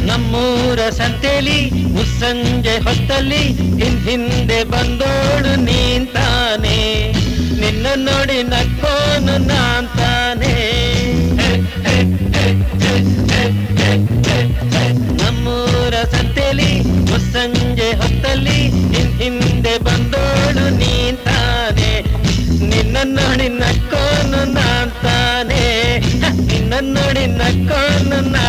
ನಮ್ಮೂರ ಸಂತೆಲಿ ಮುಸ್ಸಂಜೆ ಹೊತ್ತಲ್ಲಿ ಹಿಂದೆ ಬಂದೋಳು ನೀಂತಾನೆ, ನಿನ್ನ ನೋಡಿ ನಕ್ಕೋನು ನಾಂತಾನೆ. ನಮ್ಮೂರ ಸಂತೆಲಿ ಮುಸ್ಸಂಜೆ ಹೊತ್ತಲ್ಲಿ ಹಿಂದೆ ಬಂದೋಳು ನೀಂತಾನೆ, ನಿನ್ನ ನೋಡಿ ನಕ್ಕೋನು ನಾಂತಾನೆ, ನಿನ್ನ ನೋಡಿ ನಕ್ಕೋನು ನಾ